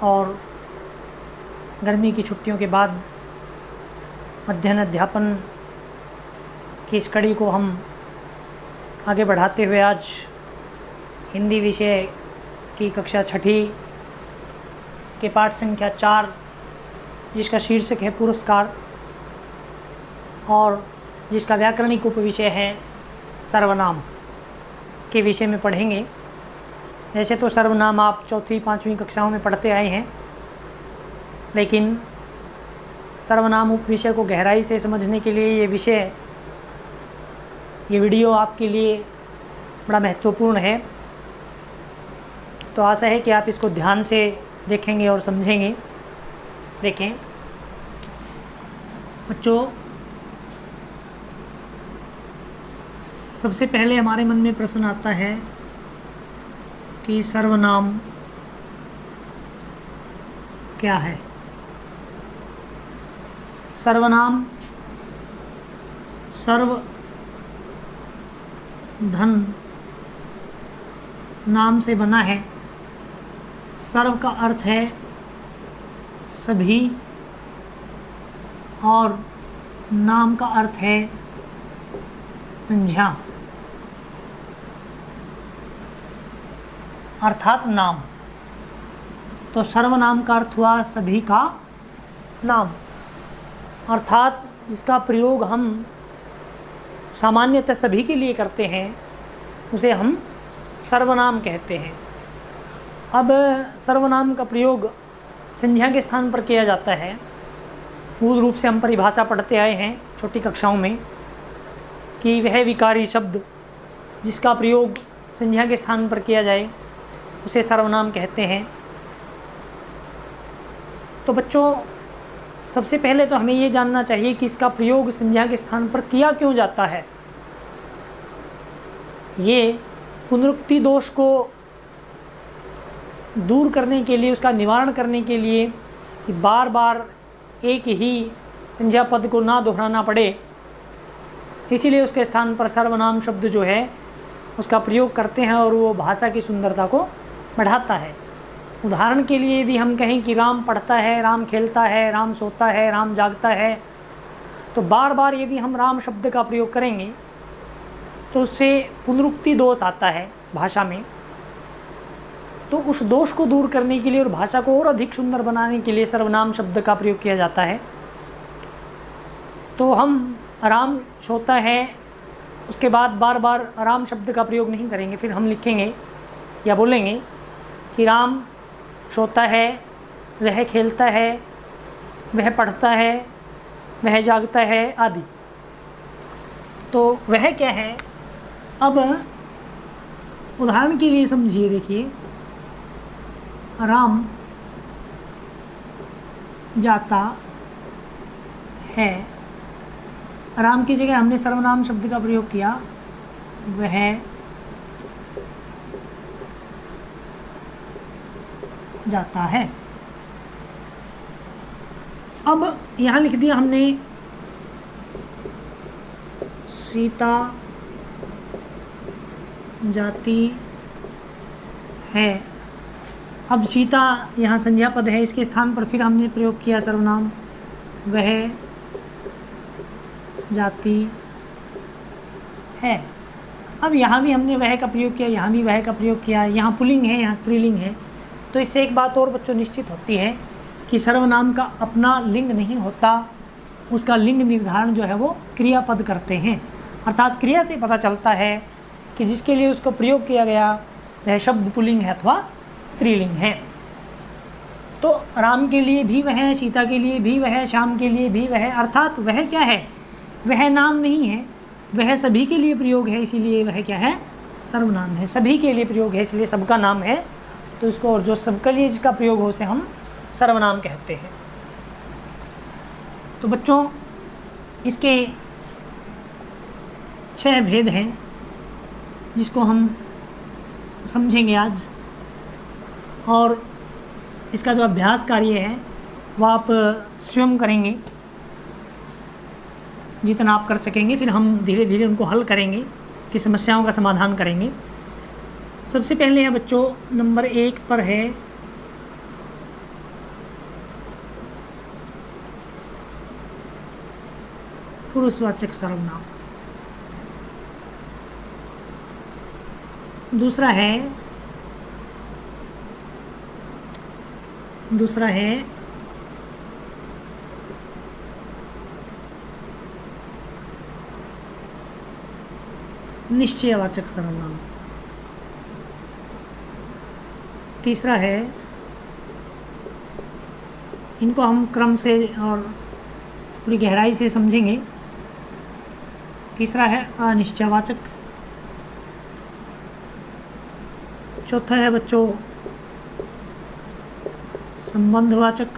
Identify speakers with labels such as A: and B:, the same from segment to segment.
A: और गर्मी की छुट्टियों के बाद अध्ययन अध्यापन की इस कड़ी को हम आगे बढ़ाते हुए आज हिंदी विषय की कक्षा 6 के पाठ संख्या 4, जिसका शीर्षक है पुरस्कार और जिसका व्याकरणिक उपविषय है सर्वनाम, के विषय में पढ़ेंगे। वैसे तो सर्वनाम आप 4वीं 5वीं कक्षाओं में पढ़ते आए हैं, लेकिन सर्वनाम उपविषय को गहराई से समझने के लिए ये वीडियो आपके लिए बड़ा महत्वपूर्ण है। तो आशा है कि आप इसको ध्यान से देखेंगे और समझेंगे। देखें बच्चों, सबसे पहले हमारे मन में प्रश्न आता है कि सर्वनाम क्या है। सर्वनाम सर्व धन नाम से बना है। सर्व का अर्थ है सभी और नाम का अर्थ है संज्ञा अर्थात नाम। तो सर्वनाम का अर्थ हुआ सभी का नाम, अर्थात जिसका प्रयोग हम सामान्यतः सभी के लिए करते हैं उसे हम सर्वनाम कहते हैं। अब सर्वनाम का प्रयोग संज्ञा के स्थान पर किया जाता है। मूल रूप से हम परिभाषा पढ़ते आए हैं छोटी कक्षाओं में कि वह विकारी शब्द जिसका प्रयोग संज्ञा के स्थान पर किया जाए उसे सर्वनाम कहते हैं। तो बच्चों, सबसे पहले तो हमें ये जानना चाहिए कि इसका प्रयोग संज्ञा के स्थान पर किया क्यों जाता है। ये पुनरुक्ति दोष को दूर करने के लिए, उसका निवारण करने के लिए कि बार बार एक ही संज्ञा पद को ना दोहराना पड़े, इसीलिए उसके स्थान पर सर्वनाम शब्द जो है उसका प्रयोग करते हैं और वो भाषा की सुंदरता को बढ़ाता है। उदाहरण के लिए यदि हम कहें कि राम पढ़ता है, राम खेलता है, राम सोता है, राम जागता है, तो बार बार यदि हम राम शब्द का प्रयोग करेंगे तो उससे पुनरुक्ति दोष आता है भाषा में। तो उस दोष को दूर करने के लिए और भाषा को और अधिक सुंदर बनाने के लिए सर्वनाम शब्द का प्रयोग किया जाता है। तो हम राम सोता है, उसके बाद बार बार राम शब्द का प्रयोग नहीं करेंगे। फिर हम लिखेंगे या बोलेंगे कि राम सोता है, वह खेलता है, वह पढ़ता है, वह जागता है आदि। तो वह क्या है? अब उदाहरण के लिए समझिए, देखिए राम जाता है, राम की जगह हमने सर्वनाम शब्द का प्रयोग किया, वह जाता है। अब यहाँ लिख दिया हमने सीता जाती है। अब सीता यहाँ संज्ञा पद है, इसके स्थान पर फिर हमने प्रयोग किया सर्वनाम, वह जाती है। अब यहाँ भी हमने वह का प्रयोग किया, यहाँ भी वह का प्रयोग किया। यहाँ पुल्लिंग है, यहाँ स्त्रीलिंग है। तो इससे एक बात और बच्चों निश्चित होती है कि सर्वनाम का अपना लिंग नहीं होता, उसका लिंग निर्धारण जो है वो क्रियापद करते हैं। अर्थात क्रिया से पता चलता है कि जिसके लिए उसको प्रयोग किया गया वह शब्द पुल्लिंग है अथवा स्त्रीलिंग है। तो राम के लिए भी वह, सीता के लिए भी वह, श्याम के लिए भी वह। अर्थात वह क्या है? वह नाम नहीं है, वह सभी के लिए प्रयोग है, इसीलिए वह क्या है? सर्वनाम है। सभी के लिए प्रयोग है, इसलिए सबका नाम है। तो इसको, और जो सबके लिए जिसका प्रयोग हो उसे हम सर्वनाम कहते हैं। तो बच्चों, इसके 6 भेद हैं जिसको हम समझेंगे आज, और इसका जो अभ्यास कार्य है वो आप स्वयं करेंगे जितना आप कर सकेंगे। फिर हम धीरे धीरे उनको हल करेंगे, कि समस्याओं का समाधान करेंगे। सबसे पहले है बच्चों, नंबर 1 पर है पुरुषवाचक सर्वनाम। दूसरा है निश्चयवाचक सर्वनाम। तीसरा है, इनको हम क्रम से और पूरी गहराई से समझेंगे। तीसरा है अनिश्चयवाचक। चौथा है बच्चों संबंधवाचक।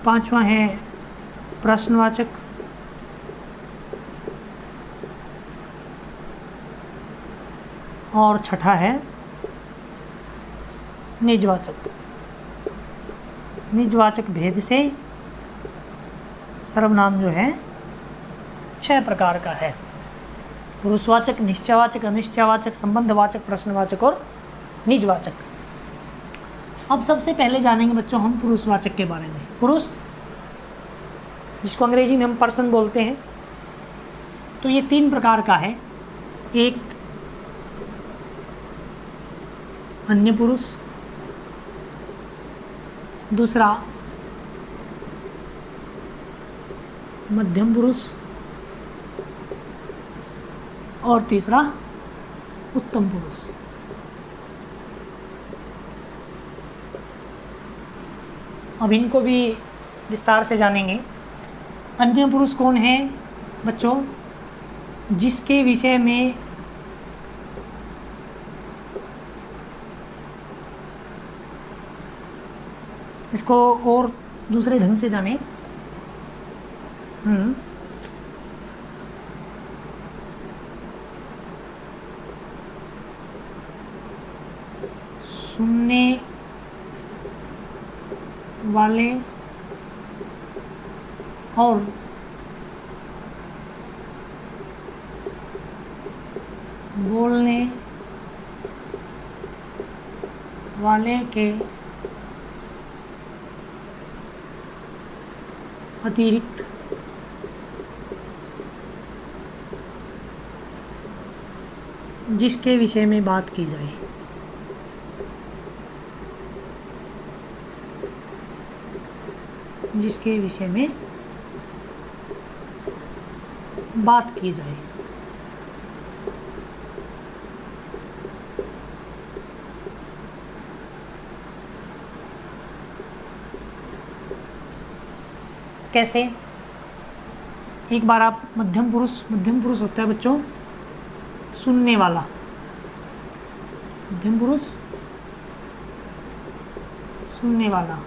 A: पांचवा है प्रश्नवाचक। और छठा है निजवाचक। निजवाचक भेद से सर्वनाम जो है 6 प्रकार का है। पुरुषवाचक, निश्चयवाचक, अनिश्चयवाचक, संबंधवाचक, प्रश्नवाचक और निजवाचक। अब सबसे पहले जानेंगे बच्चों हम पुरुषवाचक के बारे में। पुरुष, जिसको अंग्रेजी में हम पर्सन बोलते हैं, तो ये 3 प्रकार का है। एक अन्य पुरुष, दूसरा मध्यम पुरुष और तीसरा उत्तम पुरुष। अब इनको भी विस्तार से जानेंगे। अन्य पुरुष कौन है बच्चों? जिसके विषय में इसको और दूसरे ढंग से जाने। सुनने वाले और बोलने वाले के अतिरिक्त जिसके विषय में बात की जाए। जिसके विषय में बात की जाए। कैसे? एक बार आप मध्यम पुरुष होता है बच्चों सुनने वाला। मध्यम पुरुष सुनने वाला।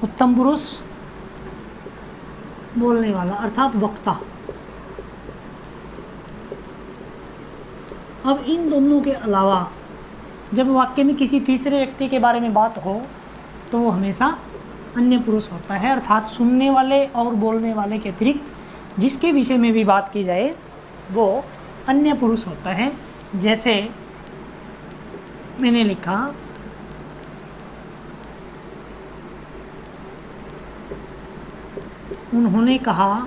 A: उत्तम पुरुष बोलने वाला, अर्थात वक्ता। अब इन दोनों के अलावा जब वाक्य में किसी तीसरे व्यक्ति के बारे में बात हो तो वो हमेशा अन्य पुरुष होता है, अर्थात सुनने वाले और बोलने वाले के अतिरिक्त जिसके विषय में भी बात की जाए वो अन्य पुरुष होता है। जैसे मैंने लिखा, उन्होंने कहा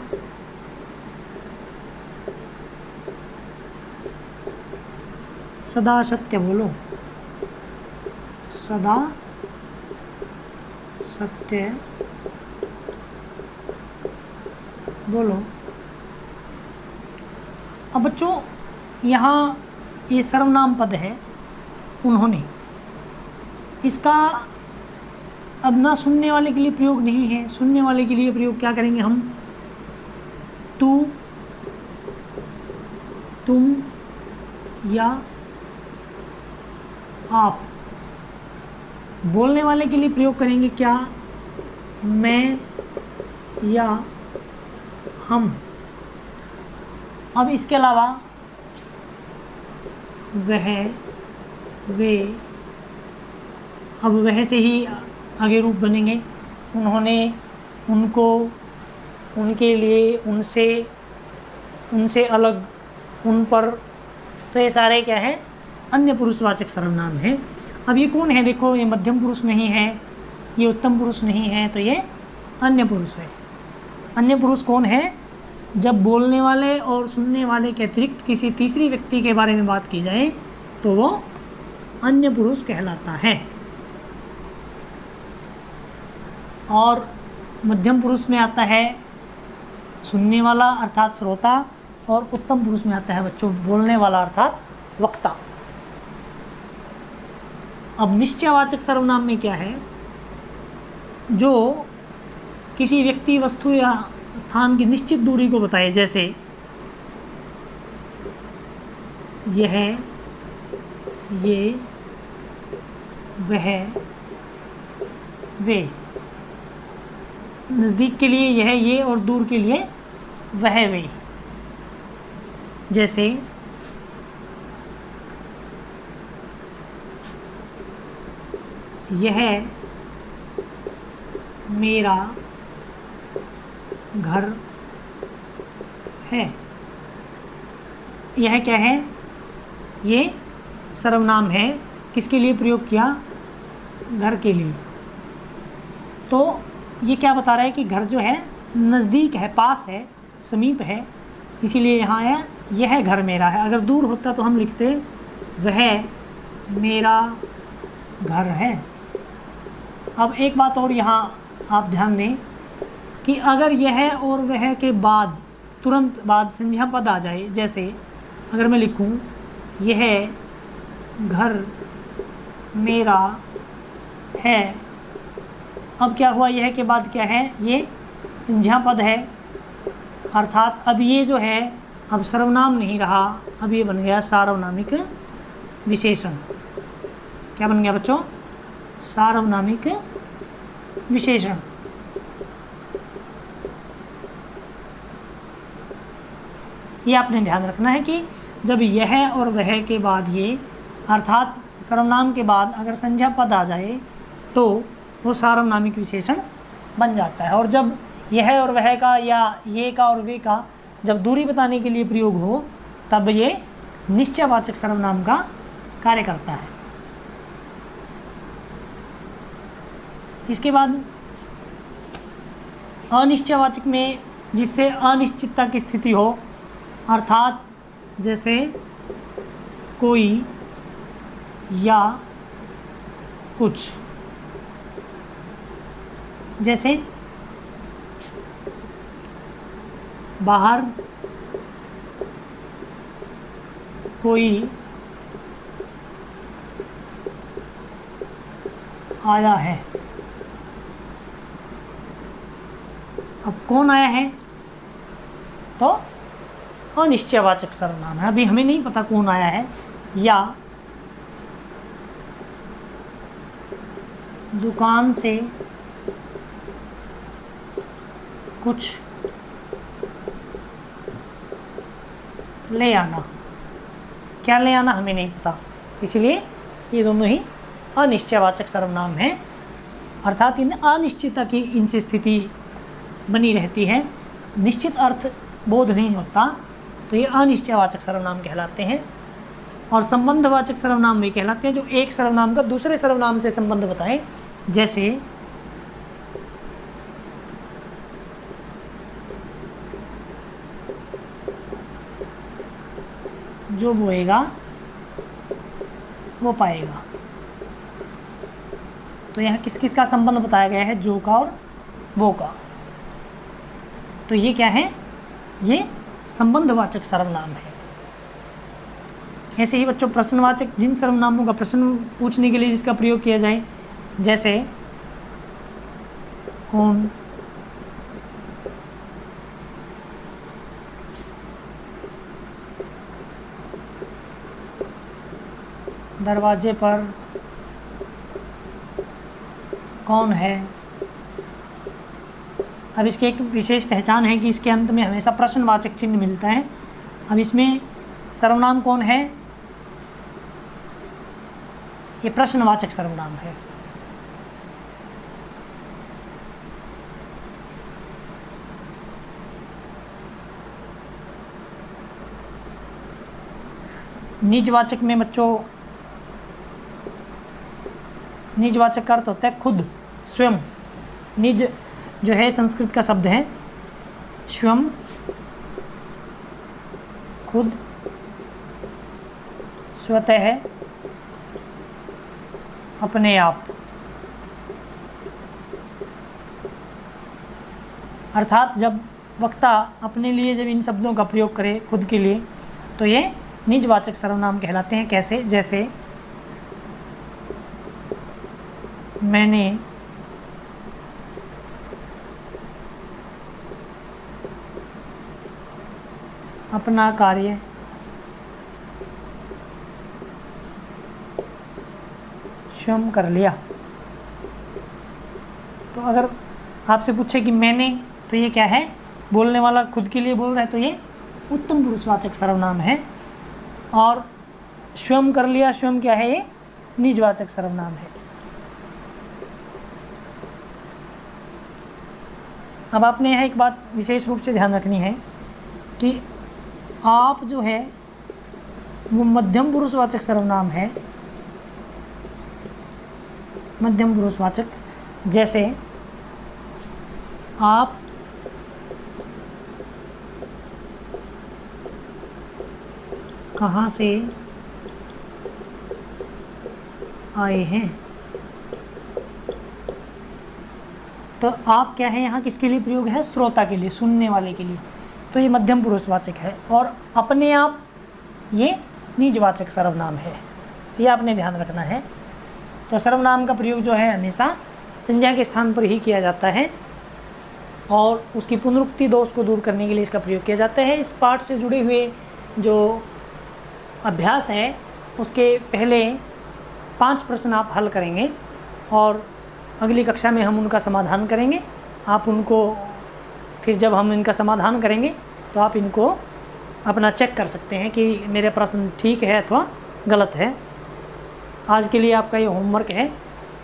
A: सदा सत्य बोलो। सदा सत्य बोलो। अब बच्चों यहाँ ये सर्वनाम पद है उन्होंने, इसका अब ना सुनने वाले के लिए प्रयोग नहीं है। सुनने वाले के लिए प्रयोग क्या करेंगे हम? तू, तुम या आप। बोलने वाले के लिए प्रयोग करेंगे क्या? मैं या हम। अब इसके अलावा वह, वे, अब वह से ही आगे रूप बनेंगे। उन्होंने, उनको, उनके लिए, उनसे, उनसे अलग, उन पर। तो ये सारे क्या हैं? अन्य पुरुषवाचक सर्वनाम हैं। अब ये कौन है, देखो ये मध्यम पुरुष नहीं है, ये उत्तम पुरुष नहीं है, तो ये अन्य पुरुष है। अन्य पुरुष कौन है? जब बोलने वाले और सुनने वाले के अतिरिक्त किसी तीसरी व्यक्ति के बारे में बात की जाए तो वो अन्य पुरुष कहलाता है। और मध्यम पुरुष में आता है सुनने वाला अर्थात श्रोता, और उत्तम पुरुष में आता है बच्चों बोलने वाला अर्थात वक्ता। अब निश्चयवाचक सर्वनाम में क्या है? जो किसी व्यक्ति, वस्तु या स्थान की निश्चित दूरी को बताए, जैसे यह, ये, वह, वे। नज़दीक के लिए यह, ये, और दूर के लिए वह, वे। जैसे यह मेरा घर है। यह क्या है? ये सर्वनाम है। किसके लिए प्रयोग किया? घर के लिए। तो ये क्या बता रहा है कि घर जो है नज़दीक है, पास है, समीप है, इसीलिए यहाँ है यह घर मेरा है। अगर दूर होता तो हम लिखते वह मेरा घर है। अब एक बात और यहाँ आप ध्यान दें कि अगर यह और वह के बाद तुरंत बाद संज्ञा पद आ जाए, जैसे अगर मैं लिखूं यह घर मेरा है, अब क्या हुआ? यह के बाद क्या है? ये संज्ञा पद है, अर्थात अब ये जो है अब सर्वनाम नहीं रहा, अब ये बन गया सार्वनामिक विशेषण। क्या बन गया बच्चों? सार्वनामिक विशेषण। ये आपने ध्यान रखना है कि जब यह और वह के बाद ये, अर्थात सर्वनाम के बाद अगर संज्ञा पद आ जाए तो वो सार्वनामिक विशेषण बन जाता है। और जब यह और वह का या ये का और वे का जब दूरी बताने के लिए प्रयोग हो तब ये निश्चयवाचक सर्वनाम का कार्य करता है। इसके बाद अनिश्चयवाचक में जिससे अनिश्चितता की स्थिति हो, अर्थात जैसे कोई या कुछ। जैसे बाहर कोई आया है। अब कौन आया है? तो अनिश्चयवाचक सर्वनाम है, अभी हमें नहीं पता कौन आया है। या दुकान से कुछ ले आना। क्या ले आना हमें नहीं पता, इसलिए ये दोनों ही अनिश्चयवाचक सर्वनाम हैं, अर्थात इन अनिश्चितता की इनसे स्थिति बनी रहती है, निश्चित अर्थ बोध नहीं होता, तो ये अनिश्चयवाचक सर्वनाम कहलाते हैं। और संबंधवाचक सर्वनाम वे कहलाते हैं जो एक सर्वनाम का दूसरे सर्वनाम से संबंध बताएं। जैसे जो बोएगा वो पाएगा। तो यहाँ किस किस का संबंध बताया गया है? जो का और वो का। तो ये क्या है? ये संबंधवाचक सर्वनाम है। ऐसे ही बच्चों प्रश्नवाचक, जिन सर्वनामों का प्रश्न पूछने के लिए जिसका प्रयोग किया जाए, जैसे कौन, दरवाजे पर कौन है। अब इसकी एक विशेष पहचान है कि इसके अंत में हमेशा प्रश्नवाचक चिन्ह मिलता है। अब इसमें सर्वनाम कौन है? ये प्रश्नवाचक सर्वनाम है। निजवाचक में बच्चों निजवाचक का अर्थ होता है खुद, स्वयं। निज जो है संस्कृत का शब्द है, स्वयं, खुद, स्वतः, अपने आप। अर्थात जब वक्ता अपने लिए जब इन शब्दों का प्रयोग करे खुद के लिए, तो ये निजवाचक सर्वनाम कहलाते हैं। कैसे? जैसे मैंने अपना कार्य स्वयं कर लिया। तो अगर आपसे पूछे कि मैंने, तो ये क्या है? बोलने वाला खुद के लिए बोल रहा है, तो ये उत्तम पुरुषवाचक सर्वनाम है। और स्वयं कर लिया, स्वयं क्या है? ये निजवाचक सर्वनाम है। अब आपने यह एक बात विशेष रूप से ध्यान रखनी है कि आप जो है वो मध्यम पुरुषवाचक सर्वनाम है, मध्यम पुरुषवाचक। जैसे आप कहाँ से आए हैं, तो आप क्या है यहाँ किसके लिए प्रयोग है? श्रोता के लिए, सुनने वाले के लिए। तो ये मध्यम पुरुषवाचक है। और अपने आप ये निजवाचक सर्वनाम है। तो ये आपने ध्यान रखना है। तो सर्वनाम का प्रयोग जो है हमेशा संज्ञा के स्थान पर ही किया जाता है और उसकी पुनरुक्ति दोष को दूर करने के लिए इसका प्रयोग किया जाता है। इस पाठ से जुड़े हुए जो अभ्यास है उसके पहले 5 प्रश्न आप हल करेंगे और अगली कक्षा में हम उनका समाधान करेंगे। आप उनको फिर जब हम इनका समाधान करेंगे तो आप इनको अपना चेक कर सकते हैं कि मेरे प्रश्न ठीक है अथवा गलत है। आज के लिए आपका ये होमवर्क है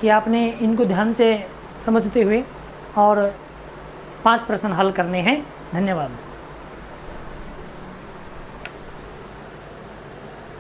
A: कि आपने इनको ध्यान से समझते हुए और 5 प्रश्न हल करने हैं। धन्यवाद।